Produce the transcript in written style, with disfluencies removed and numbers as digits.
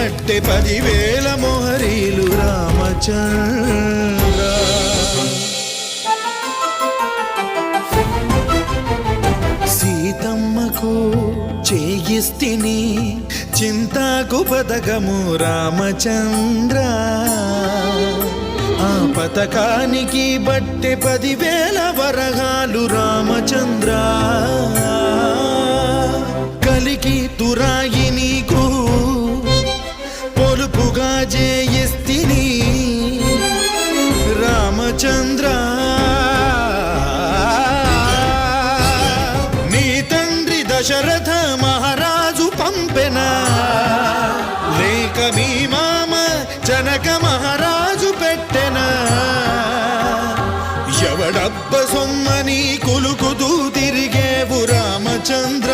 బట్టె 10,000 మొహరీలు రామచంద్ర. సీతమ్మకు చేయిస్తిని చింతాకు పథకము రామచంద్ర. ఆ పథకానికి బట్టె 10,000 వరహాలు రామచంద్ర. కలికి తురాయి నీకు పొలుపుగా చేయిస్తిని రామచంద్ర. నీ తండ్రి దశరథ మహారాజు పంపెనా లేక మీ మామ జనక మహారాజు పెట్టెనా? ఎవడబ్బ సొమ్మని కులుకుతూ తిరిగేవు రామచంద్ర.